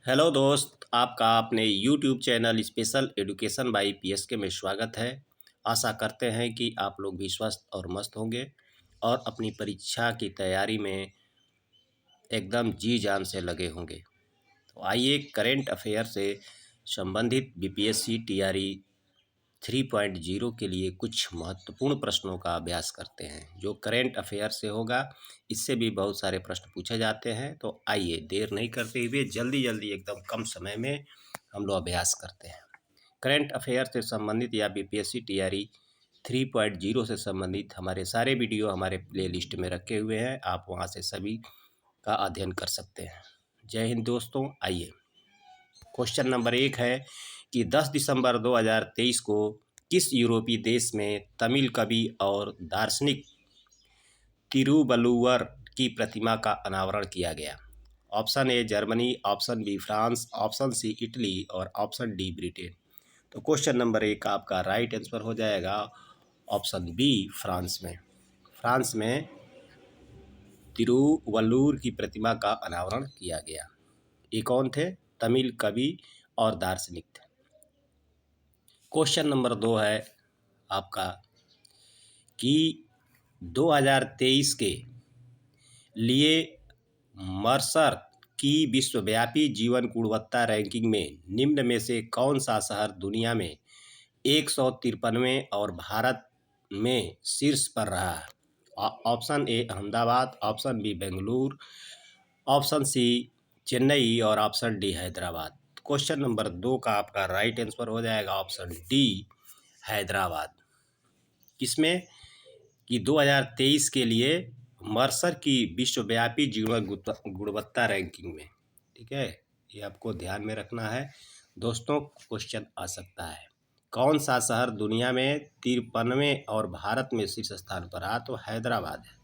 Hello दोस्त, आपका अपने YouTube channel special education by PSK में स्वागत है। आशा करते हैं कि आप लोग भी स्वस्थ और मस्त होंगे और अपनी परीक्षा की तैयारी में एकदम जी जान से लगे होंगे। तो आइए करेंट अफेयर से संबंधित बीपीएससी टीआरई 3.0 के लिए कुछ महत्वपूर्ण प्रश्नों का अभ्यास करते हैं जो करेंट अफेयर से होगा। इससे भी बहुत सारे प्रश्न पूछे जाते हैं, तो आइए देर नहीं करते हुए जल्दी जल्दी एकदम कम समय में हम लोग अभ्यास करते हैं। करंट अफेयर से संबंधित या बीपीएससी टीआरई 3.0 से संबंधित हमारे सारे वीडियो हमारे प्लेलिस्ट में रखे हुए हैं, आप वहां से सभी का अध्ययन कर सकते हैं। जय हिंद दोस्तों। आइए, क्वेश्चन नंबर 1 है कि 10 दिसंबर 2023 को किस यूरोपीय देश में तमिल कवि और दार्शनिक तिरुवल्लुवर की प्रतिमा का अनावरण किया गया? Option A Germany, option B France, option C Italy और ऑप्शन डी ब्रिटेन। तो क्वेश्चन नंबर 1 का आपका राइट आंसर हो जाएगा ऑप्शन बी, फ्रांस में। फ्रांस में तिरुवल्लुवर की प्रतिमा का अनावरण किया गया। ये कौन थे? तमिल कवि और दार्शनिक थे। क्वेश्चन नंबर 2 है आपका कि 2023 के लिए मर्सर की विश्वव्यापी जीवन गुणवत्ता रैंकिंग में निम्न में से कौन सा शहर दुनिया में 153वें और भारत में शीर्ष पर रहा है? Option A Ahmedabad, option B Bengaluru, option C Chennai और option D Hyderabad. Question number 2 का आपका राइट आंसर हो जाएगा ऑप्शन डी, हैदराबाद। किसमें? कि 2023 के लिए मर्सर की विश्वव्यापी जीवन गुणवत्ता रैंकिंग में। ठीक है, ये आपको ध्यान में रखना है दोस्तों, क्वेश्चन आ सकता है। कौन सा शहर दुनिया में 53वें और भारत में शीर्ष स्थान पर रहा? तो हैदराबाद है।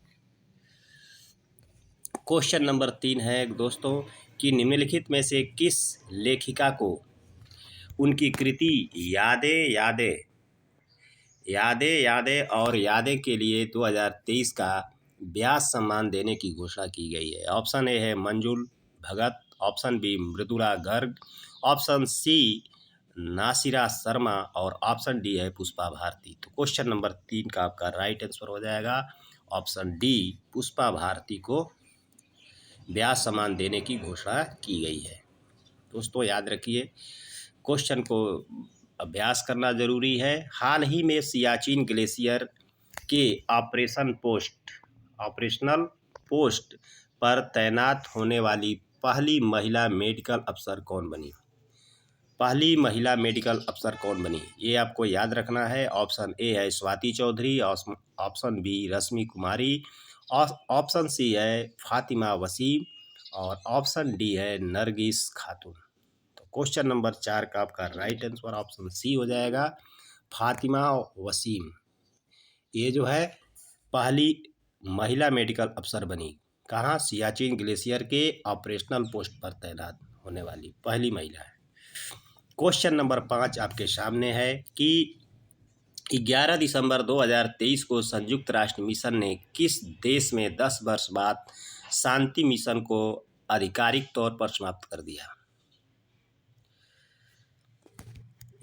क्वेश्चन नंबर 3 है दोस्तों कि निम्नलिखित में से किस लेखिका को उनकी कृति यादें यादें यादें यादें और यादें के लिए 2023 का व्यास सम्मान देने की घोषणा की गई है? ऑप्शन ए है Manjul Bhagat, option B Mridula Garg, option C Nasira Sharma और ऑप्शन डी है पुष्पा भारती। तो क्वेश्चन नंबर 3 का आपका राइट आंसर हो जाएगा ऑप्शन डी, पुष्पा भारती को व्यास सम्मान देने की घोषणा की गई है। दोस्तों याद रखिए, क्वेश्चन को अभ्यास करना जरूरी है। हाल ही में सियाचिन ग्लेशियर के ऑपरेशनल पोस्ट पर तैनात होने वाली पहली महिला मेडिकल अफसर कौन बनी? पहली महिला मेडिकल अफसर कौन बनी, ये आपको याद रखना है। ऑप्शन ए है स्वाति चौधरी, ऑप्शन बी रश्मि कुमारी, ऑप्शन सी है फातिमा वसीम और ऑप्शन डी है नरगिस खातून। तो क्वेश्चन नंबर 4 का आपका राइट आंसर ऑप्शन सी हो जाएगा, फातिमा वसीम। ये जो है पहली महिला मेडिकल अफसर बनी। कहाँ? सियाचिन ग्लेशियर के ऑपरेशनल पोस्ट पर तैनात होने वाली पहली महिला है। क्वेश्चन नंबर 5 आपके सामने है कि 11 दिसंबर 2023 को संयुक्त राष्ट्र मिशन ने किस देश में 10 वर्ष बाद शांति मिशन को आधिकारिक तौर पर समाप्त कर दिया?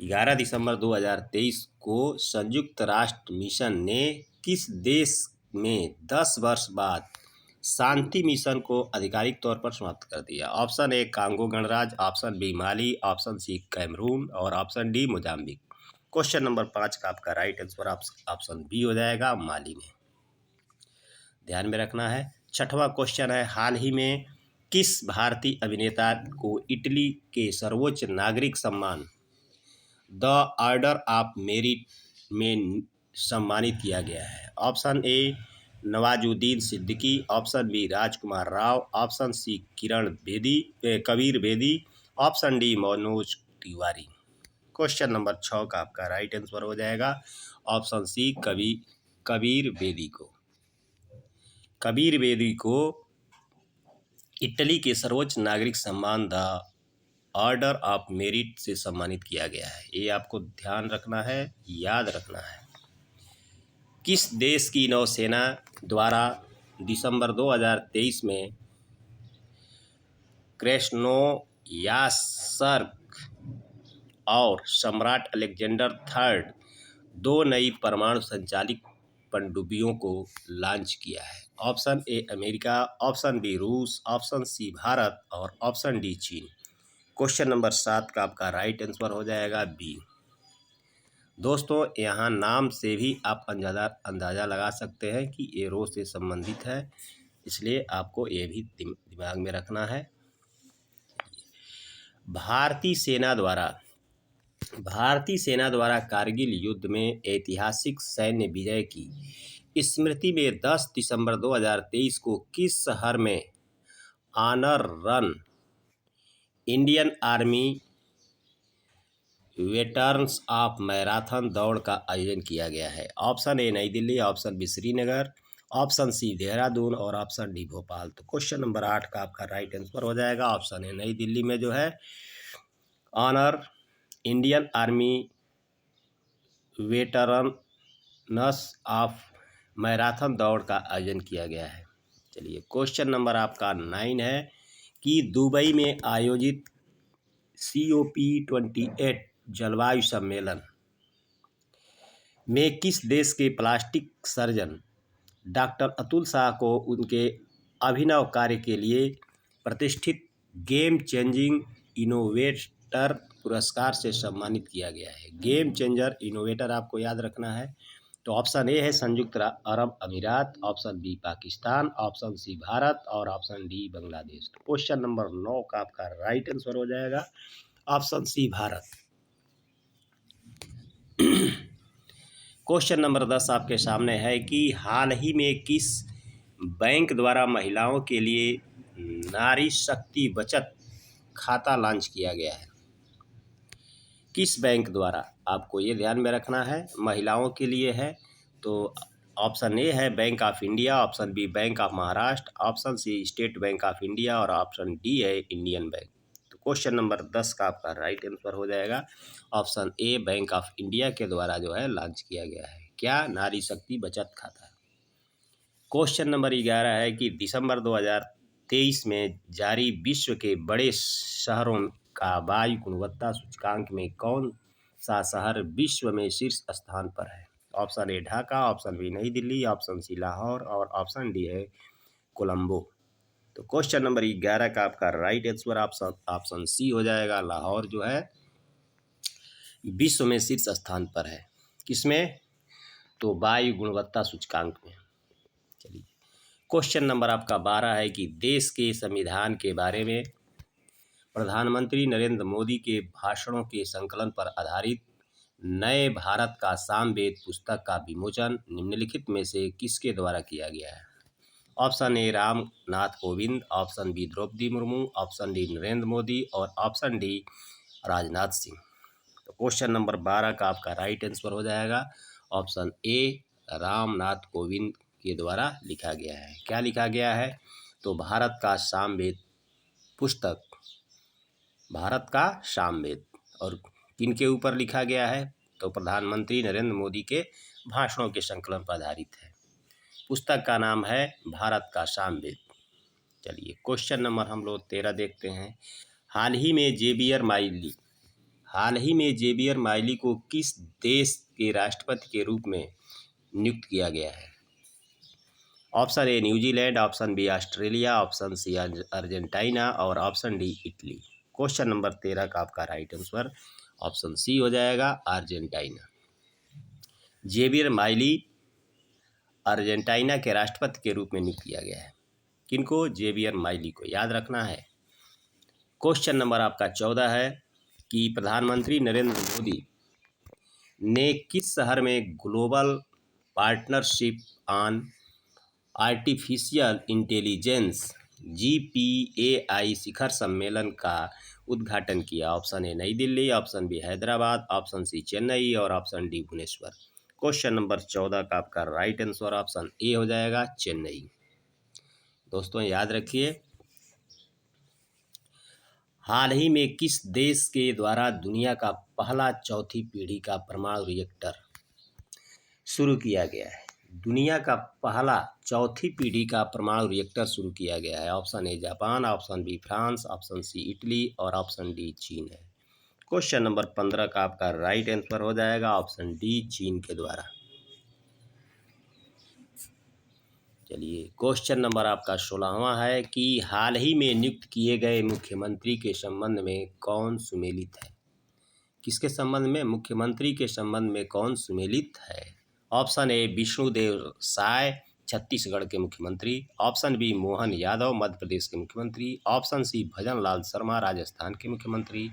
11 दिसंबर 2023 को संयुक्त राष्ट्र मिशन ने किस देश में 10 वर्ष बाद शांति मिशन को आधिकारिक तौर पर समाप्त कर दिया? ऑप्शन ए कांगो गणराज्य, ऑप्शन बी माली, ऑप्शन सी कैमरून और option D Mozambique. Question number 5 का आपका राइट आंसर ऑप्शन बी हो जाएगा, माली में। ध्यान में रखना है। छठवां क्वेश्चन है, हाल ही में किस भारतीय अभिनेता को इटली के सर्वोच्च नागरिक सम्मान द ऑर्डर ऑफ मेरिट में सम्मानित किया गया है? Option A Nawazuddin Siddiqui, option B Rajkummar Rao, option C Kabir Bedi, option D Manoj Tiwari. Question number 6 का आपका राइट आंसर हो जाएगा ऑप्शन सी, कबीर बेदी को। कबीर बेदी को इटली के सर्वोच्च नागरिक सम्मान द ऑर्डर ऑफ मेरिट से सम्मानित किया गया है। ये आपको ध्यान रखना है, याद रखना है। किस देश की नौसेना द्वारा दिसंबर 2023 में यासर्क और सम्राट अलेक्जेंडर थर्ड 2 नई परमाणु संचालित पनडुब्बियों को लॉन्च किया है? Option A America, option B रूस, ऑप्शन सी भारत और ऑप्शन डी चीन। क्वेश्चन नंबर 7 का आपका राइट आंसर हो जाएगा बी। दोस्तों, यहाँ नाम से भी आप अंदाज़ा लगा सकते हैं कि ये रो से संबंधित है, इसलिए आपको ये भी दिमाग में रखना है। भारतीय सेना द्वारा कारगिल युद्ध में ऐतिहासिक सैन्य विजय की स्मृति में 10 दिसंबर 2023 को किस शहर में honour run Indian Army veterans of marathon दौड़ का आयोजन किया गया है? ऑप्शन ए नई Delhi, option B Srinagar, option C Dehradun और ऑप्शन डी भोपाल। तो क्वेश्चन नंबर 8 का आपका राइट आंसर हो जाएगा ऑप्शन ए नई दिल्ली में जो है honour Indian Army veterans of marathon दौड़ का आयोजन किया गया है। चलिए, क्वेश्चन नंबर आपका 9 है कि दुबई में आयोजित COP28 जलवायु सम्मेलन में किस देश के plastic surgeon doctor Atul Shah को उनके अभिनव कार्य के लिए प्रतिष्ठित गेम चेंजिंग इनोवेटर पुरस्कार से सम्मानित किया गया है? गेम चेंजर इनोवेटर आपको याद रखना है। तो ऑप्शन ए है संयुक्त अरब अमीरात, option B Pakistan, option C Bharat और ऑप्शन डी बांग्लादेश। तो क्वेश्चन नंबर 9 का आपका राइट आंसर हो जाएगा option C Bharat. Question number 10 आपके सामने है कि हाल ही में किस बैंक द्वारा महिलाओं के लिए नारी शक्ति बचत खाता लॉन्च किया गया है? किस बैंक द्वारा, आपको ये ध्यान में रखना है, महिलाओं के लिए है। तो ऑप्शन ए है bank of India, option B bank of Maharashtra, option C state bank of India और ऑप्शन डी है इंडियन बैंक। तो क्वेश्चन नंबर 10 का आपका राइट आंसर हो जाएगा option A bank of India के द्वारा जो है लॉन्च किया गया है। क्या? नारी शक्ति बचत खाता। क्वेश्चन नंबर 11 है कि दिसंबर 2023 में जारी विश्व के बड़े शहरों का वायु गुणवत्ता सूचकांक में कौन सा शहर विश्व में शीर्ष स्थान पर है? Option A Dhaka, option B New Delhi, option सी लाहौर और ऑप्शन डी है कोलंबो। तो क्वेश्चन नंबर 11 का आपका राइट आंसर ऑप्शन सी हो जाएगा। लाहौर जो है विश्व में शीर्ष स्थान पर है। किसमें? तो वायु गुणवत्ता सूचकांक में। चलिए, क्वेश्चन नंबर आपका 12 है कि देश के संविधान के बारे में प्रधानमंत्री नरेंद्र मोदी के भाषणों के संकलन पर आधारित नए भारत का सामवेद पुस्तक का विमोचन निम्नलिखित में से किसके द्वारा किया गया है? Option A Ram Nath Kovind, option B Droupadi Murmu, option D Narendra Modi और ऑप्शन डी राजनाथ सिंह। तो क्वेश्चन नंबर 12 का आपका राइट आंसर हो जाएगा ऑप्शन ए रामनाथ कोविंद के द्वारा लिखा गया है। क्या लिखा गया है? तो भारत का सामवेद पुस्तक, भारत का सामवेद, और किनके ऊपर लिखा गया है? तो प्रधानमंत्री नरेंद्र मोदी के भाषणों के संकलन पर आधारित है। पुस्तक का नाम है भारत का सामवेद। चलिए, क्वेश्चन नंबर हम लोग 13 देखते हैं। हाल ही में जेबियर माइली को किस देश के राष्ट्रपति के रूप में नियुक्त किया गया है? Option A New Zealand, option B Australia, option C Argentina और option D Italy. Question number 13 का आपका राइट आंसर ऑप्शन सी हो जाएगा अर्जेंटीना। जेबियर माइली अर्जेंटीना के राष्ट्रपति के रूप में नियुक्त किया गया है। किनको? जेबियर माइली को याद रखना है। क्वेश्चन नंबर आपका 14 है कि प्रधानमंत्री नरेंद्र मोदी ने किस शहर में global partnership on artificial intelligence GPAI शिखर सम्मेलन का उद्घाटन किया? ऑप्शन ए नई Delhi, option B Hyderabad, option C Chennai और option D Bhubaneswar. Question number 14 का आपका राइट आंसर ऑप्शन ए हो जाएगा चेन्नई। दोस्तों, याद रखिए, हाल ही में किस देश के द्वारा दुनिया का पहला चौथी पीढ़ी का परमाणु रिएक्टर शुरू किया गया है? दुनिया का पहला चौथी पीढ़ी का परमाणु रिएक्टर शुरू किया गया है? Option A Japan, option B France, option C Italy और ऑप्शन डी चीन है। क्वेश्चन नंबर 15 का आपका राइट आंसर हो जाएगा ऑप्शन डी चीन के द्वारा। चलिए क्वेश्चन नंबर आपका 16वां है कि हाल ही में नियुक्त किए गए मुख्यमंत्री के संबंध में कौन सुमेलित है? किसके संबंध में? मुख्यमंत्री के संबंध में कौन सुमेलित है? ऑप्शन ए विष्णुदेव साय छत्तीसगढ़ के मुख्यमंत्री, ऑप्शन बी मोहन यादव मध्य प्रदेश के मुख्यमंत्री, ऑप्शन सी भजन लाल शर्मा राजस्थान के मुख्यमंत्री,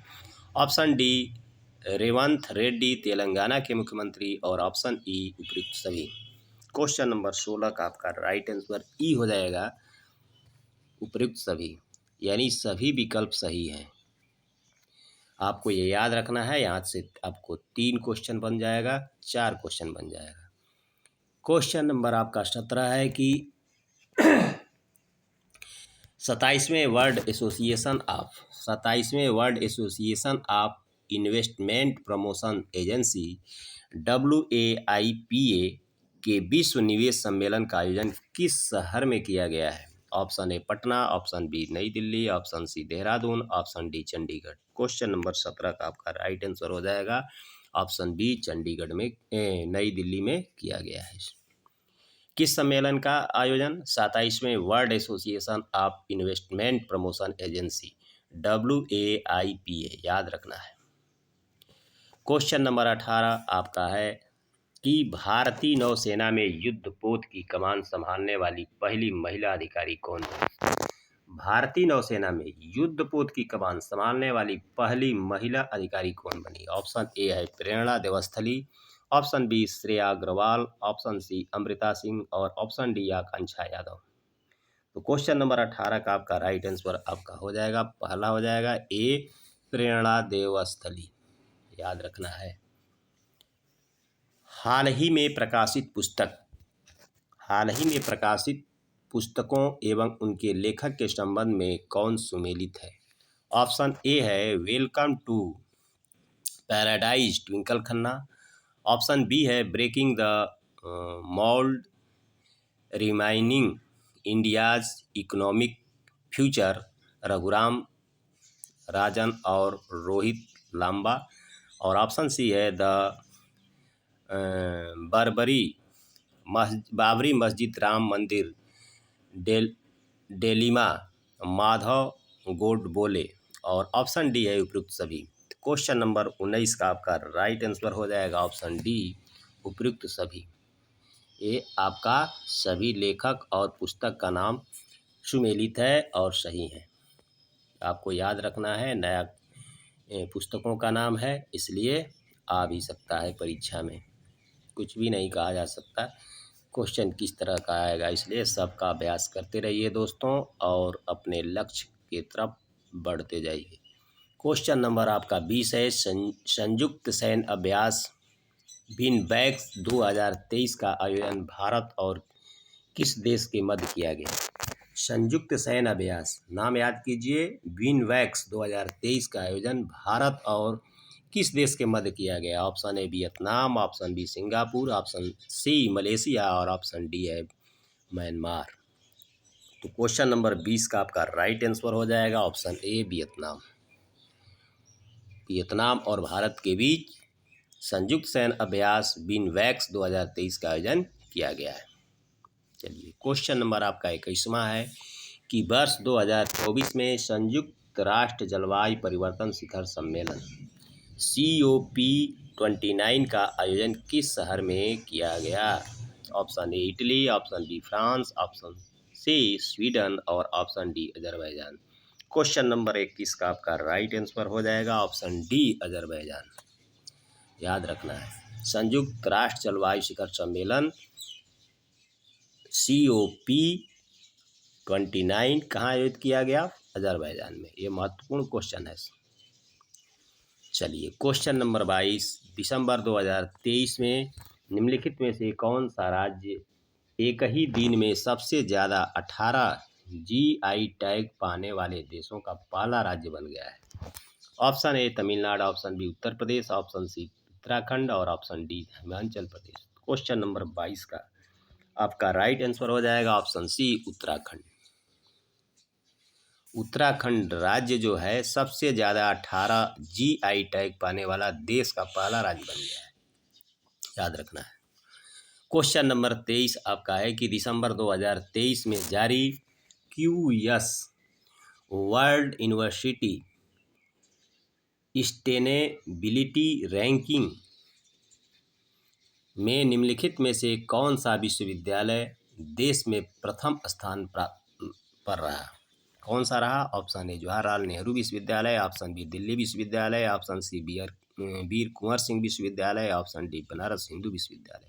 ऑप्शन डी रेवंत रेड्डी तेलंगाना के मुख्यमंत्री और ऑप्शन ई उपयुक्त सभी। क्वेश्चन नंबर 16 का आपका राइट आंसर ई हो जाएगा उपयुक्त सभी, यानी सभी विकल्प सही हैं। आपको ये याद रखना है, यहाँ से आपको 3 क्वेश्चन बन जाएगा, 4 क्वेश्चन बन जाएगा। क्वेश्चन नंबर आपका 17 है कि 27वें world association of investment promotion agency WAIPA के विश्व निवेश सम्मेलन का आयोजन किस शहर में किया गया है? Option A Patna, option B New Delhi, option C Dehradun, option D Chandigarh. Question number 17 का आपका राइट आंसर हो जाएगा ऑप्शन बी चंडीगढ़ में नई दिल्ली में किया गया है। किस सम्मेलन का आयोजन? 27वें world association of investment promotion agency WAIPA, याद रखना है। क्वेश्चन नंबर 18 आपका है कि भारतीय नौसेना में युद्धपोत की कमान संभालने वाली पहली महिला अधिकारी कौन है? भारतीय नौसेना में युद्धपोत की कमान संभालने वाली पहली महिला अधिकारी कौन बनी? ऑप्शन ए है Prerna Devasthali, option B Shreya Agarwal, option C Amrita Singh और ऑप्शन डी आकांक्षा यादव। तो क्वेश्चन नंबर 18 का आपका राइट आंसर आपका हो जाएगा, पहला हो जाएगा ए प्रेरणा देवस्थली, याद रखना है। हाल ही में प्रकाशित पुस्तकों एवं उनके लेखक के संबंध में कौन सुमेलित है? ऑप्शन ए है welcome to paradise Twinkle Khanna, option B है breaking the mould reimagining India's economic future Raghuram Rajan और रोहित लांबा, और ऑप्शन सी है द बाबरी मस्जिद राम मंदिर डेलिमा माधव गोडबोले, और ऑप्शन डी है उपयुक्त सभी। क्वेश्चन नंबर 19 का आपका राइट आंसर हो जाएगा ऑप्शन डी उपयुक्त सभी। ये आपका सभी लेखक और पुस्तक का नाम सुमेलित है और सही है। आपको याद रखना है, नया पुस्तकों का नाम है इसलिए आ भी सकता है परीक्षा में, कुछ भी नहीं कहा जा सकता क्वेश्चन किस तरह का आएगा, इसलिए सबका अभ्यास करते रहिए दोस्तों और अपने लक्ष्य की तरफ बढ़ते जाइए। क्वेश्चन नंबर आपका 20 है संयुक्त सैन्य अभ्यास विनबैक्स 2023 का आयोजन भारत और किस देश के मध्य किया गया? संयुक्त सैन्य अभ्यास, नाम याद कीजिए, विनबैक्स 2023 का आयोजन भारत और किस देश के मध्य किया गया? Option A Vietnam, option B Singapore, option C Malaysia और ऑप्शन डी है म्यांमार। तो क्वेश्चन नंबर 20 का आपका राइट आंसर हो जाएगा ऑप्शन ए वियतनाम। वियतनाम और भारत के बीच संयुक्त सैन्य अभ्यास विनबैक्स 2023 का आयोजन किया गया है। चलिए क्वेश्चन नंबर आपका 21वां है कि वर्ष 2024 में संयुक्त राष्ट्र जलवायु परिवर्तन शिखर सम्मेलन COP29 का आयोजन किस शहर में किया गया? Option A Italy, option B France, option C Sweden और option D Azerbaijan. Question number 21 का आपका राइट आंसर हो जाएगा ऑप्शन डी अजरबैजान, याद रखना है। संयुक्त राष्ट्र जलवायु शिखर सम्मेलन COP29 कहाँ आयोजित किया गया? अजरबैजान में। ये महत्वपूर्ण क्वेश्चन है। चलिए क्वेश्चन नंबर 22, दिसंबर 2023 में निम्नलिखित में से कौन सा राज्य एक ही दिन में सबसे ज़्यादा 18 GI टैग पाने वाले देशों का पहला राज्य बन गया है? Option A Tamil Nadu, option B Uttar Pradesh, option C Uttarakhand और option D Himachal Pradesh. Question number 22 का आपका राइट आंसर हो जाएगा ऑप्शन सी उत्तराखंड। उत्तराखंड राज्य जो है सबसे ज़्यादा 18 जीआई टैग पाने वाला देश का पहला राज्य बन गया है, याद रखना है। क्वेश्चन नंबर 23 आपका है कि दिसंबर 2023 में जारी QS world university sustainability ranking में निम्नलिखित में से कौन सा विश्वविद्यालय देश में प्रथम स्थान पर रहा? कौन सा रहा? ऑप्शन ए जवाहरलाल नेहरू विश्वविद्यालय, ऑप्शन बी दिल्ली विश्वविद्यालय, ऑप्शन सी वीर कुंवर सिंह विश्वविद्यालय, ऑप्शन डी बनारस हिंदू विश्वविद्यालय।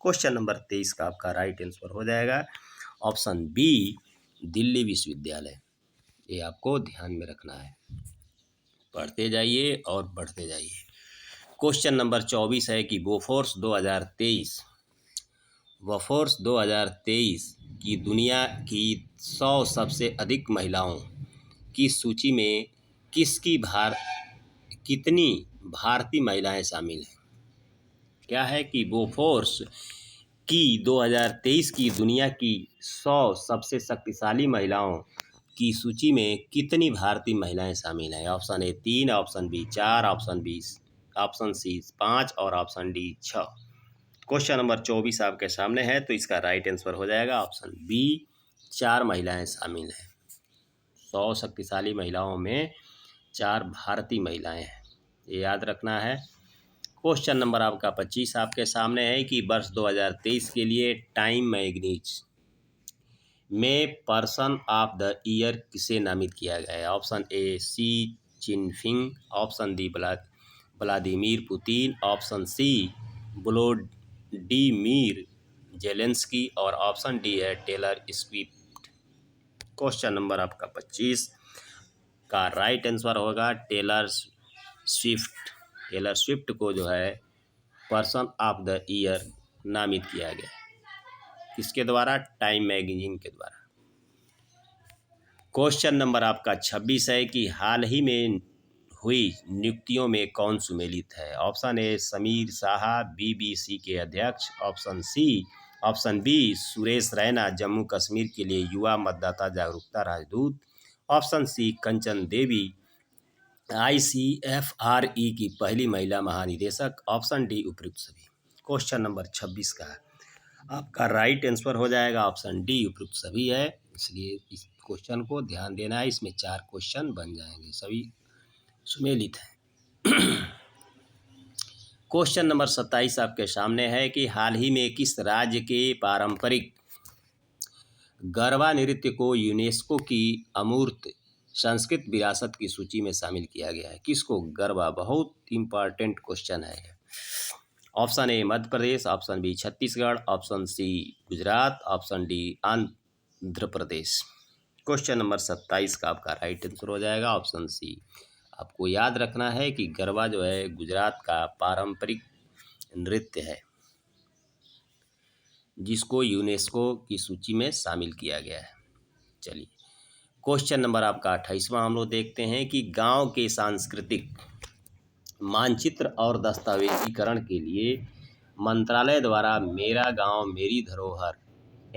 क्वेश्चन नंबर 23 का आपका राइट आंसर हो जाएगा ऑप्शन बी दिल्ली विश्वविद्यालय। ये आपको ध्यान में रखना है, पढ़ते जाइए और बढ़ते जाइए। क्वेश्चन नंबर 24 है कि बोफोर्स 2023 की दुनिया की 100 सबसे अधिक महिलाओं की सूची में कितनी भारतीय महिलाएं शामिल हैं? क्या है कि बोफोर्स की 2023 की दुनिया की 100 सबसे शक्तिशाली महिलाओं की सूची में कितनी भारतीय महिलाएं शामिल हैं? Option A 3, option B 4, option C 5 और ऑप्शन डी 6। क्वेश्चन नंबर 24 आपके सामने है, तो इसका राइट आंसर हो जाएगा ऑप्शन बी 4 महिलाएं शामिल हैं। 100 शक्तिशाली महिलाओं में 4 भारतीय महिलाएं हैं, ये याद रखना है। क्वेश्चन नंबर आपका 25 आपके सामने है कि वर्ष 2023 के लिए टाइम मैगजीन में पर्सन ऑफ द ईयर किसे नामित किया गया है? Option A Xi Jinping, option D Vladimir Putin, option C Volodymyr Zelensky और ऑप्शन डी है टेलर स्विफ्ट। क्वेश्चन नंबर आपका 25 का राइट आंसर होगा टेलर स्विफ्ट। टेलर स्विफ्ट को जो है पर्सन ऑफ द ईयर नामित किया गया, किसके द्वारा? टाइम मैगजीन के द्वारा। क्वेश्चन नंबर आपका 26 है कि हाल ही में हुई नियुक्तियों में कौन सुमेलित है? ऑप्शन ए समीर शाह BBC के अध्यक्ष, ऑप्शन बी सुरेश रैना जम्मू कश्मीर के लिए युवा मतदाता जागरूकता राजदूत, option C Kanchan Devi ICFRE की पहली महिला महानिदेशक, ऑप्शन डी उपयुक्त सभी। क्वेश्चन नंबर 26 का आपका राइट आंसर हो जाएगा ऑप्शन डी उपयुक्त सभी है, इसलिए इस क्वेश्चन को ध्यान देना है। इसमें 4 क्वेश्चन बन जाएंगे, सभी सुमेलित है। क्वेश्चन नंबर 27 आपके सामने है कि हाल ही में किस राज्य के पारंपरिक गरबा नृत्य को यूनेस्को की अमूर्त संस्कृत विरासत की सूची में शामिल किया गया है? किसको? गरबा। बहुत इंपॉर्टेंट क्वेश्चन है। Option A Madhya Pradesh, option B Chhattisgarh, option C Gujarat, option D Andhra Pradesh. Question number 27 का आपका राइट आंसर हो जाएगा ऑप्शन सी। आपको याद रखना है कि गरबा जो है गुजरात का पारंपरिक नृत्य है, जिसको यूनेस्को की सूची में शामिल किया गया है। चलिए क्वेश्चन नंबर आपका 28वां हम लोग देखते हैं कि गांव के सांस्कृतिक मानचित्र और दस्तावेजीकरण के लिए मंत्रालय द्वारा मेरा गांव मेरी धरोहर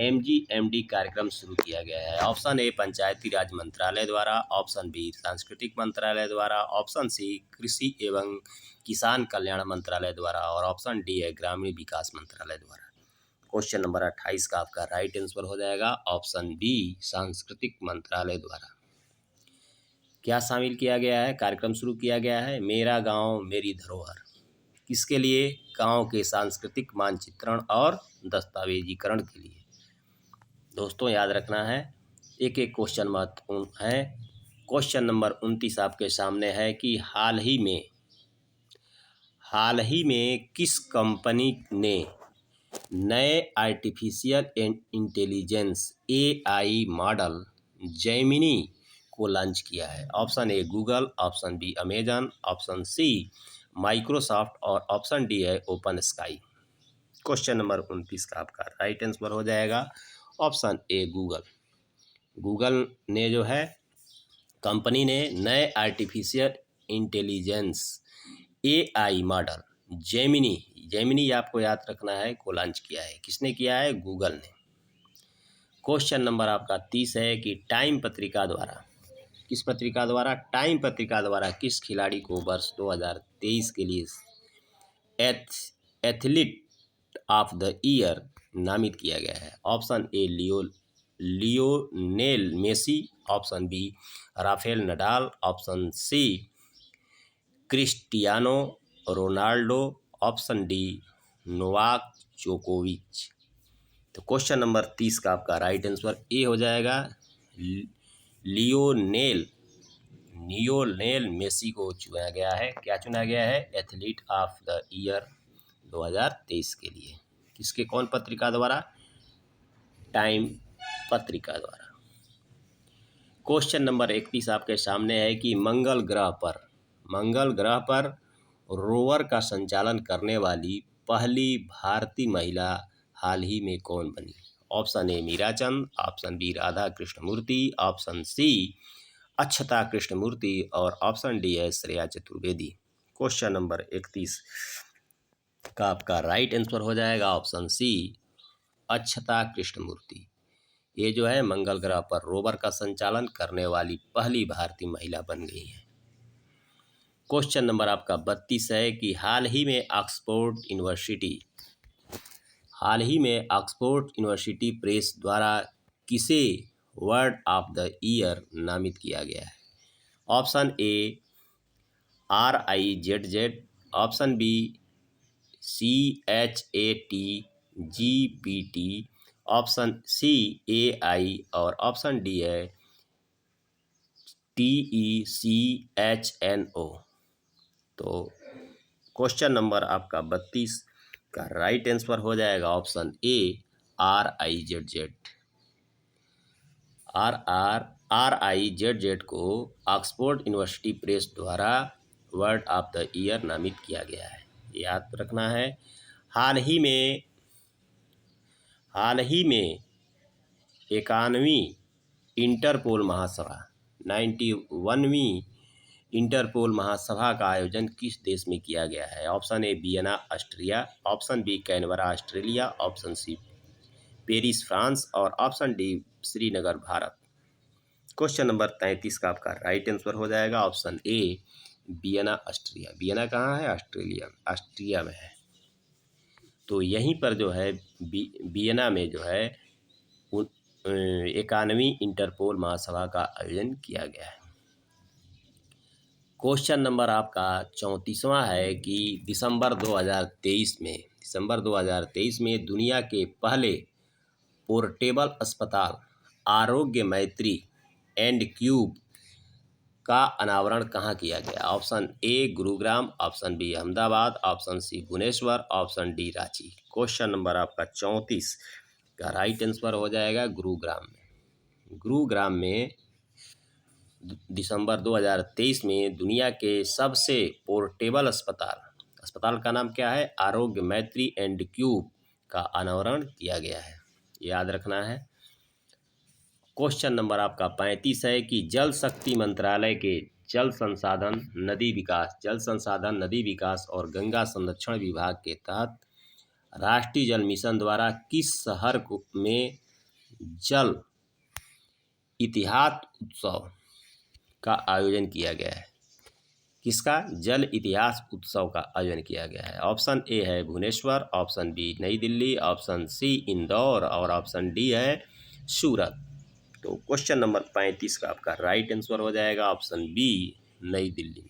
MGMD कार्यक्रम शुरू किया गया है। ऑप्शन ए पंचायती राज मंत्रालय द्वारा, ऑप्शन बी सांस्कृतिक मंत्रालय द्वारा, ऑप्शन सी कृषि एवं किसान कल्याण मंत्रालय द्वारा और ऑप्शन डी है ग्रामीण विकास मंत्रालय द्वारा। क्वेश्चन नंबर 28 का आपका राइट आंसर हो जाएगा ऑप्शन बी सांस्कृतिक मंत्रालय द्वारा। क्या शामिल किया गया है? कार्यक्रम शुरू किया गया है मेरा गांव मेरी धरोहर, किसके लिए? गांव के सांस्कृतिक मानचित्रण और दस्तावेजीकरण के लिए। दोस्तों याद रखना है, एक एक क्वेश्चन महत्वपूर्ण है। क्वेश्चन नंबर 29 आपके सामने है कि हाल ही में किस कंपनी ने नए artificial intelligence AI model Gemini को लॉन्च किया है? Option A Google, option B Amazon, option C Microsoft और ऑप्शन डी है ओपन स्काई। क्वेश्चन नंबर 29 का आपका राइट आंसर हो जाएगा ऑप्शन ए गूगल। गूगल ने जो है कंपनी ने नए artificial intelligence AI model Gemini आपको याद रखना है को लॉन्च किया है। किसने किया है? गूगल ने। क्वेश्चन नंबर आपका 30 है कि टाइम पत्रिका द्वारा, किस पत्रिका द्वारा, टाइम पत्रिका द्वारा किस खिलाड़ी को वर्ष 2023 के लिए एथलीट ऑफ द ईयर नामित किया गया है? Option A Lionel Messi, option B Rafael Nadal, option C Cristiano Ronaldo, option D Novak जोकोविच। तो क्वेश्चन नंबर 30 का आपका राइट आंसर ए हो जाएगा, लियोनेल मेसी को चुना गया है। क्या चुना गया है? एथलीट ऑफ द ईयर 2023 के लिए। किसके, कौन पत्रिका द्वारा? टाइम पत्रिका द्वारा। क्वेश्चन नंबर 31 आपके सामने है कि मंगल ग्रह पर रोवर का संचालन करने वाली पहली भारतीय महिला हाल ही में कौन बनी? Option A Meera Chand, option B Radha Krishnamurthy, option C Akshata Krishnamurthy और ऑप्शन डी है श्रेया चतुर्वेदी। क्वेश्चन नंबर 31 का आपका राइट आंसर हो जाएगा ऑप्शन सी अक्षता कृष्णमूर्ति। ये जो है मंगल ग्रह पर रोवर का संचालन करने वाली पहली भारतीय महिला बन गई है। क्वेश्चन नंबर आपका 32 है कि हाल ही में ऑक्सफोर्ड यूनिवर्सिटी प्रेस द्वारा किसे वर्ड ऑफ द ईयर नामित किया गया है? Option A RIZZ, option B CHATGPT, option C AI और ऑप्शन डी है TECHNO। तो क्वेश्चन नंबर आपका 32 का राइट आंसर हो जाएगा ऑप्शन ए RIZZ को ऑक्सफोर्ड यूनिवर्सिटी प्रेस द्वारा वर्ड ऑफ द ईयर नामित किया गया है। याद रखना है। हाल ही में 91वीं इंटरपोल महासभा 91वीं इंटरपोल महासभा का आयोजन किस देश में किया गया है? Option A Vienna Austria, option B Canberra Australia, option C Paris France और option D Srinagar Bharat. Question number 33 का आपका राइट आंसर हो जाएगा option A Vienna Austria. Vienna कहाँ है? ऑस्ट्रिया में है। तो यहीं पर जो है वियना में जो है 91वीं इंटरपोल महासभा का आयोजन किया गया है। क्वेश्चन नंबर आपका 34वां है कि दिसंबर 2023 में दुनिया के पहले पोर्टेबल अस्पताल आरोग्य मैत्री एंड क्यूब का अनावरण कहाँ किया गया? Option A Gurugram, option B Ahmedabad, option C Bhubaneswar, option D Ranchi. Question number आपका 34 का राइट आंसर हो जाएगा गुरुग्राम में दिसंबर 2023 में दुनिया के सबसे पोर्टेबल अस्पताल का नाम क्या है? आरोग्य मैत्री एंड क्यूब का अनावरण किया गया है। याद रखना है। क्वेश्चन नंबर आपका 35 है कि जल शक्ति मंत्रालय के जल संसाधन नदी विकास और गंगा संरक्षण विभाग के तहत राष्ट्रीय जल मिशन द्वारा किस शहर में जल इतिहास उत्सव का आयोजन किया गया है? किसका? जल इतिहास उत्सव का आयोजन किया गया है। ऑप्शन ए है Bhubaneswar, option B New Delhi, option सी इंदौर और ऑप्शन डी है सूरत। तो क्वेश्चन नंबर 35 का आपका राइट आंसर हो जाएगा ऑप्शन बी नई दिल्ली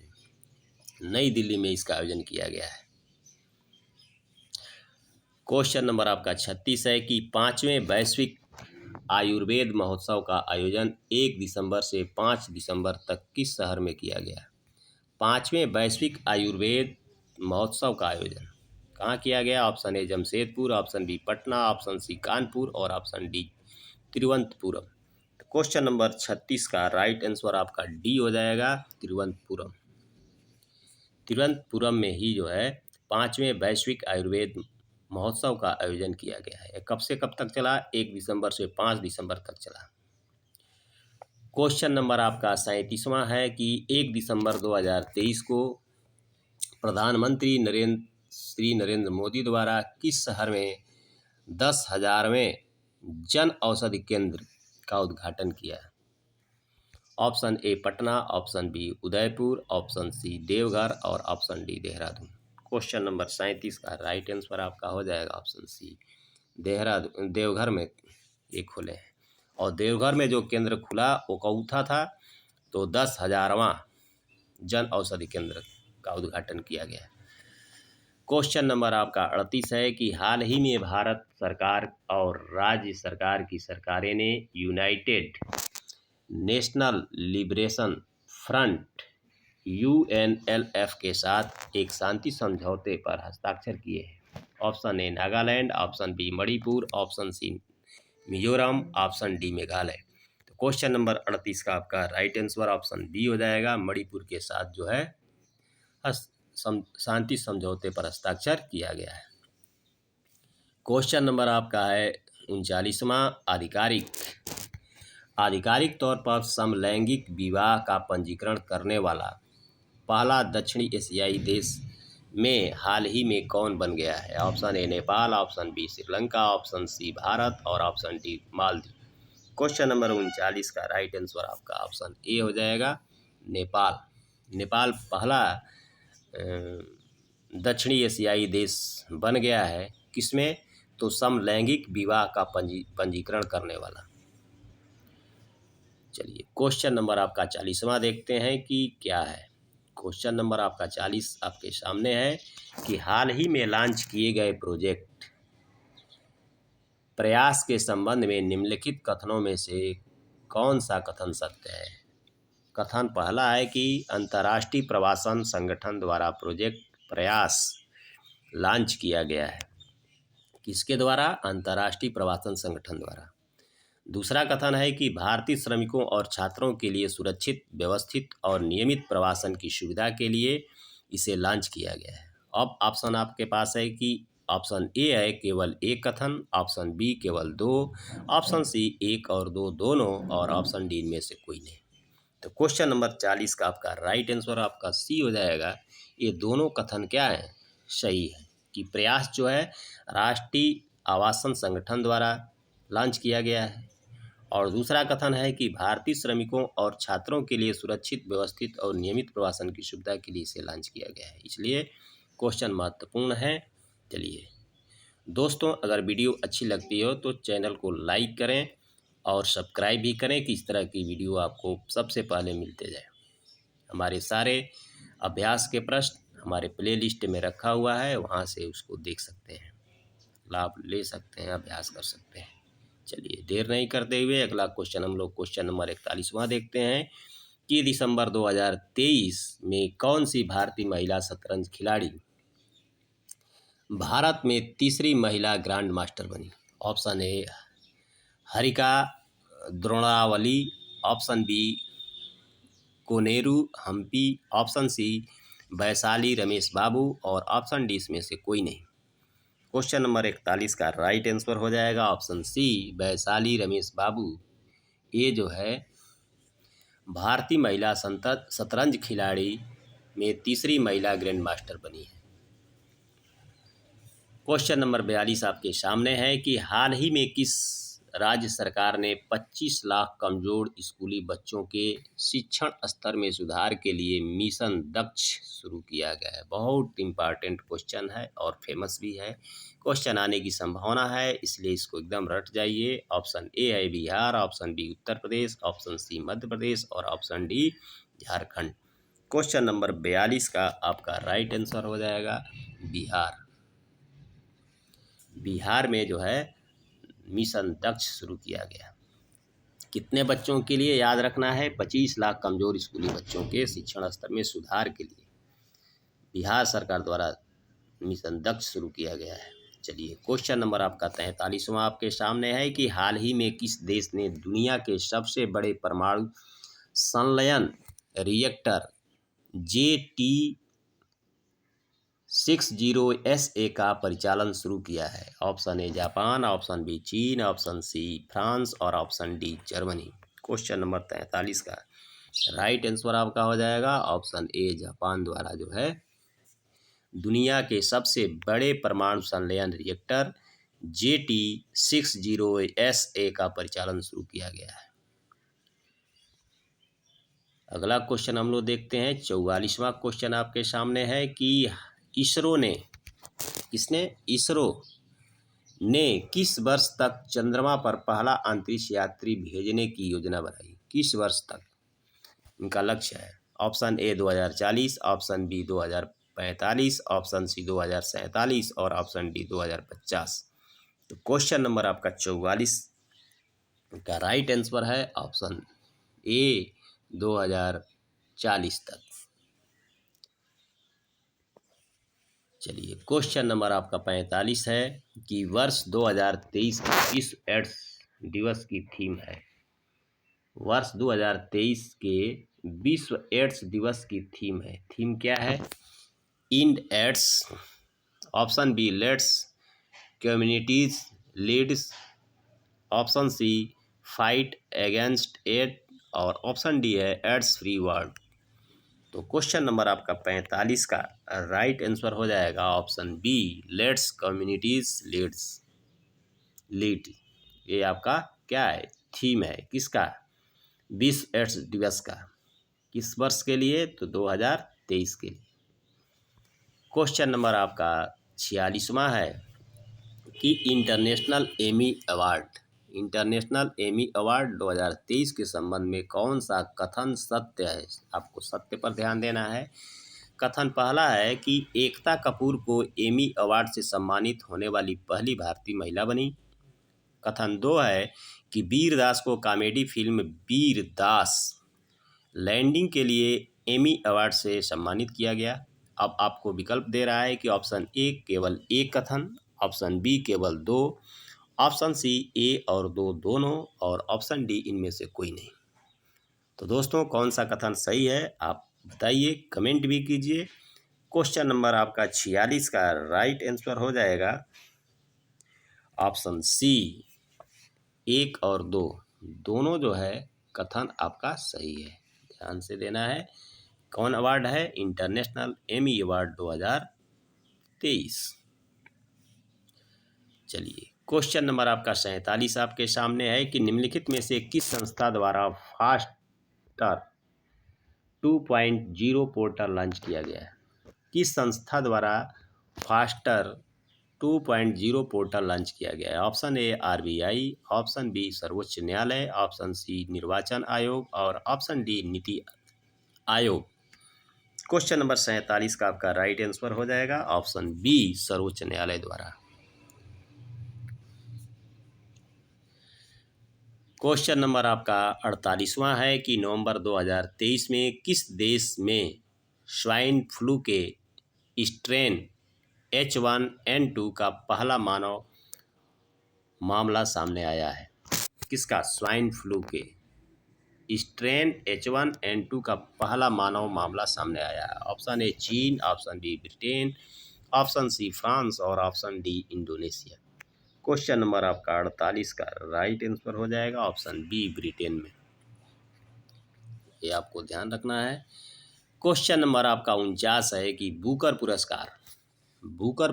में इसका आयोजन किया गया है। क्वेश्चन नंबर आपका 36 है कि 5वें वैश्विक आयुर्वेद महोत्सव का आयोजन 1 दिसंबर से 5 दिसंबर तक किस शहर में किया गया? 5वें वैश्विक आयुर्वेद महोत्सव का आयोजन कहाँ किया गया? Option A Jamshedpur, option B Patna, option C Kanpur और option D Thiruvananthapuram. Question number 36 का राइट आंसर आपका डी हो जाएगा तिरुवनंतपुरम में ही जो है 5वें वैश्विक आयुर्वेद महोत्सव का आयोजन किया गया है। कब से कब तक चला? 1 दिसंबर से 5 दिसंबर तक चला। क्वेश्चन नंबर आपका 37वां है कि 1 दिसंबर 2023 को प्रधानमंत्री श्री नरेंद्र मोदी द्वारा किस शहर में 10,000वें जन औषधि केंद्र का उद्घाटन किया? Option A Patna, option B Udaipur, option C Deoghar और option D Dehradun. Question number 37 का राइट आंसर आपका हो जाएगा ऑप्शन सी देहरादून, देवघर में ये खुले हैं। और देवघर में जो केंद्र खुला वो कौथा था, तो 10,000वां जन औषधि केंद्र का उद्घाटन किया गया। क्वेश्चन नंबर आपका 38 है कि हाल ही में भारत सरकार और राज्य सरकार की सरकारें ने United national liberation front UNLF के साथ एक शांति समझौते पर हस्ताक्षर किए हैं। Option A Nagaland, option B Manipur, option C Mizoram, option D Meghalaya. तो क्वेश्चन नंबर 38 का आपका राइट आंसर ऑप्शन बी हो जाएगा। मणिपुर के साथ जो है शांति समझौते पर हस्ताक्षर किया गया है। क्वेश्चन नंबर आपका है 39वां। आधिकारिक तौर पर समलैंगिक विवाह का पंजीकरण करने वाला पहला दक्षिणी एशियाई देश में हाल ही में कौन बन गया है? Option A Nepal, option B Sri Lanka, option C Bharat और option D Maldives. Question number 39 का राइट आंसर आपका ऑप्शन ए हो जाएगा नेपाल। नेपाल पहला दक्षिणी एशियाई देश बन गया है, किसमें? तो समलैंगिक विवाह का पंजीकरण करने वाला। चलिए क्वेश्चन नंबर आपका 40वां देखते हैं कि क्या है। क्वेश्चन नंबर आपका 40 आपके सामने है कि हाल ही में लॉन्च किए गए प्रोजेक्ट प्रयास के संबंध में निम्नलिखित कथनों में से कौन सा कथन सत्य है? कथन पहला है कि अंतर्राष्ट्रीय प्रवासन संगठन द्वारा प्रोजेक्ट प्रयास लॉन्च किया गया है। किसके द्वारा? अंतर्राष्ट्रीय प्रवासन संगठन द्वारा। दूसरा कथन है कि भारतीय श्रमिकों और छात्रों के लिए सुरक्षित, व्यवस्थित और नियमित प्रवासन की सुविधा के लिए इसे लॉन्च किया गया है। अब ऑप्शन आपके पास है कि ऑप्शन ए है केवल एक कथन, ऑप्शन बी केवल 2, ऑप्शन सी 1 और 2 दोनों और ऑप्शन डी में से कोई नहीं। तो क्वेश्चन नंबर 40 का आपका राइट आंसर आपका सी हो जाएगा। ये दोनों कथन क्या है? सही है कि प्रयास जो है राष्ट्रीय आवासन संगठन द्वारा लॉन्च किया गया है। और दूसरा कथन है कि भारतीय श्रमिकों और छात्रों के लिए सुरक्षित, व्यवस्थित और नियमित प्रवासन की सुविधा के लिए इसे लॉन्च किया गया है, इसलिए क्वेश्चन महत्वपूर्ण है। चलिए दोस्तों, अगर वीडियो अच्छी लगती हो तो चैनल को लाइक करें और सब्सक्राइब भी करें कि इस तरह की वीडियो आपको सबसे पहले मिलते जाए। हमारे सारे अभ्यास के प्रश्न हमारे प्लेलिस्ट में रखा हुआ है, वहाँ से उसको देख सकते हैं, लाभ ले सकते हैं, अभ्यास कर सकते हैं। चलिए देर नहीं करते हुए अगला क्वेश्चन हम लोग क्वेश्चन नंबर 41वां देखते हैं कि दिसंबर 2023 में कौन सी भारतीय महिला शतरंज खिलाड़ी भारत में तीसरी महिला ग्रैंड मास्टर बनी? Option A Harika Dronavalli, option B Koneru Humpy, option C Vaishali Ramesh Babu और ऑप्शन डी इसमें से कोई नहीं। क्वेश्चन नंबर 41 का राइट आंसर हो जाएगा ऑप्शन सी वैशाली रमेश बाबू। ये जो है भारतीय महिला शतरंज खिलाड़ी में तीसरी महिला ग्रैंड मास्टर बनी है। क्वेश्चन नंबर 42 आपके सामने है कि हाल ही में किस राज्य सरकार ने 25 लाख कमजोर स्कूली बच्चों के शिक्षण स्तर में सुधार के लिए मिशन दक्ष शुरू किया गया है? बहुत इंपॉर्टेंट क्वेश्चन है और फेमस भी है, क्वेश्चन आने की संभावना है, इसलिए इसको एकदम रट जाइए। ऑप्शन ए है Bihar, option B Uttar Pradesh, option सी मध्य प्रदेश और option D Jharkhand. Question number 42 का आपका राइट आंसर हो जाएगा बिहार। बिहार में जो है मिशन दक्ष शुरू किया गया। कितने बच्चों के लिए? याद रखना है 25 लाख कमजोर स्कूली बच्चों के शिक्षण स्तर में सुधार के लिए बिहार सरकार द्वारा मिशन दक्ष शुरू किया गया है। चलिए क्वेश्चन नंबर आपका 43वां आपके सामने है कि हाल ही में किस देश ने दुनिया के सबसे बड़े परमाणु संलयन रिएक्टर JT60SA का परिचालन शुरू किया है? Option A Japan, option B चीन, ऑप्शन सी फ्रांस और option D Germany. Question number 43 का राइट आंसर आपका हो जाएगा ऑप्शन ए जापान द्वारा जो है दुनिया के सबसे बड़े परमाणु संलयन रिएक्टर JT-60SA का परिचालन शुरू किया गया है। अगला क्वेश्चन हम लोग देखते हैं। 44वां क्वेश्चन आपके सामने है कि इसरो ने किस वर्ष तक चंद्रमा पर पहला अंतरिक्ष यात्री भेजने की योजना बनाई? किस वर्ष तक इनका लक्ष्य है? Option A 2040, option B 2045, option C 2047 और ऑप्शन डी 2050। तो क्वेश्चन नंबर आपका 44 का राइट आंसर है ऑप्शन ए 2040 तक। चलिए, क्वेश्चन नंबर आपका 45 है कि वर्ष 2023 का विश्व एड्स दिवस की थीम है। वर्ष 2023 के विश्व एड्स दिवस की थीम है। थीम क्या है? End AIDS, option B let's communities leads, option C fight against aid और ऑप्शन डी है एड्स फ्री वर्ल्ड। तो क्वेश्चन नंबर आपका 45 का राइट आंसर हो जाएगा option B let's communities lead. ये आपका क्या है? थीम है किसका? विश्व एड्स दिवस का। किस वर्ष के लिए? तो 2023 के लिए। क्वेश्चन नंबर आपका 46वां है कि इंटरनेशनल एमी अवार्ड 2023 के संबंध में कौन सा कथन सत्य है? आपको सत्य पर ध्यान देना है। कथन पहला है कि एकता कपूर को एमी अवार्ड से सम्मानित होने वाली पहली भारतीय महिला बनी। कथन 2 है कि वीर दास को कॉमेडी फिल्म वीर दास लैंडिंग के लिए एमी अवार्ड से सम्मानित किया गया। अब आपको विकल्प दे रहा है कि ऑप्शन ए केवल एक कथन, ऑप्शन बी केवल 2, ऑप्शन सी ए और 2 दोनों और ऑप्शन डी इनमें से कोई नहीं। तो दोस्तों, कौन सा कथन सही है आप बताइए, कमेंट भी कीजिए। क्वेश्चन नंबर आपका 46 का राइट आंसर हो जाएगा ऑप्शन सी 1 और 2 दोनों जो है कथन आपका सही है। ध्यान से देना है। कौन अवार्ड है? International Emmy award 2023। चलिए, क्वेश्चन नंबर आपका 47 आपके सामने है कि निम्नलिखित में से किस संस्था द्वारा फास्टर 2.0 पोर्टल लॉन्च किया गया है? किस संस्था द्वारा फास्टर 2.0 पोर्टल लॉन्च किया गया है? Option A RBI, option B सर्वोच्च न्यायालय, ऑप्शन सी निर्वाचन आयोग और option D NITI Aayog. Question number 47 का आपका राइट आंसर हो जाएगा ऑप्शन बी सर्वोच्च न्यायालय द्वारा। क्वेश्चन नंबर आपका 48वां है कि नवंबर 2023 में किस देश में स्वाइन फ्लू के स्ट्रेन H1N2 का पहला मानव मामला सामने आया है? किसका? स्वाइन फ्लू के स्ट्रेन H1N2 का पहला मानव मामला सामने आया है। ऑप्शन ए चीन, option B Britain, option C France और option D Indonesia. Question number आपका 48 का राइट आंसर हो जाएगा ऑप्शन बी ब्रिटेन में। ये आपको ध्यान रखना है। क्वेश्चन नंबर आपका 49 है कि बुकर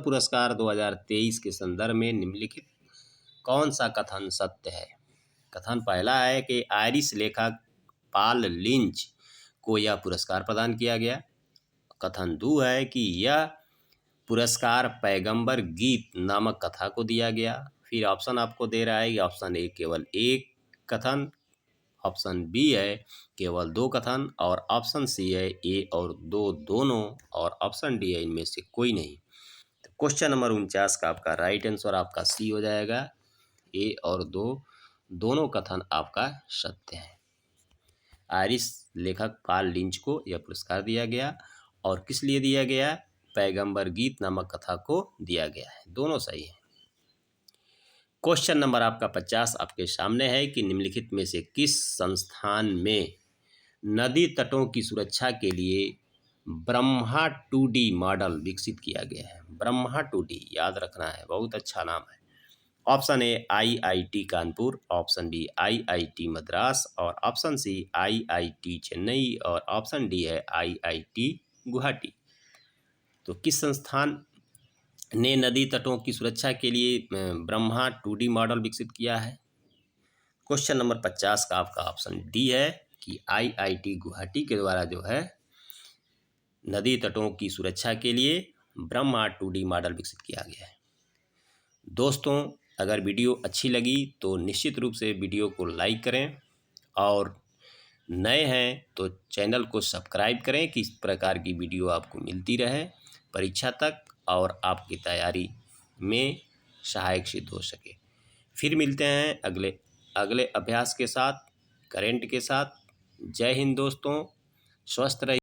पुरस्कार 2023 के संदर्भ में निम्नलिखित कौन सा कथन सत्य है? कथन पहला है कि आयरिश लेखक पॉल लिंच को यह पुरस्कार प्रदान किया गया। कथन 2 है कि यह पुरस्कार पैगंबर गीत नामक कथा को दिया गया। फिर ऑप्शन आपको दे रहा है कि ऑप्शन ए केवल एक कथन, ऑप्शन बी है केवल 2 कथन और ऑप्शन सी है ए और 2 दोनों और ऑप्शन डी है इनमें से कोई नहीं। तो क्वेश्चन नंबर 49 का आपका राइट आंसर आपका सी हो जाएगा। ए और 2 दोनों कथन आपका सत्य है। आयरिश लेखक पॉल लिंच को यह पुरस्कार दिया गया और किस लिए दिया गया? पैगंबर गीत नामक कथा को दिया गया है। दोनों सही है। क्वेश्चन नंबर आपका 50 आपके सामने है कि निम्नलिखित में से किस संस्थान में नदी तटों की सुरक्षा के लिए ब्रह्मा 2D मॉडल विकसित किया गया है? ब्रह्मा 2D याद रखना है, बहुत अच्छा नाम है। Option A IIT Kanpur, option B IIT Madras और ऑप्शन सी IIT चेन्नई और ऑप्शन डी है IIT गुवाहाटी। तो किस संस्थान ने नदी तटों की सुरक्षा के लिए ब्रह्मा 2D मॉडल विकसित किया है? क्वेश्चन नंबर 50 का आपका ऑप्शन डी है कि IIT गुवाहाटी के द्वारा जो है नदी तटों की सुरक्षा के लिए ब्रह्मा 2D मॉडल विकसित किया गया है। दोस्तों, अगर वीडियो अच्छी लगी तो निश्चित रूप से वीडियो को लाइक करें और नए हैं तो चैनल को सब्सक्राइब करें कि इस प्रकार की वीडियो आपको मिलती रहे परीक्षा तक और आपकी तैयारी में सहायक सिद्ध हो सके। फिर मिलते हैं अगले अभ्यास के साथ, करेंट के साथ। जय हिंद दोस्तों, स्वस्थ रहिए।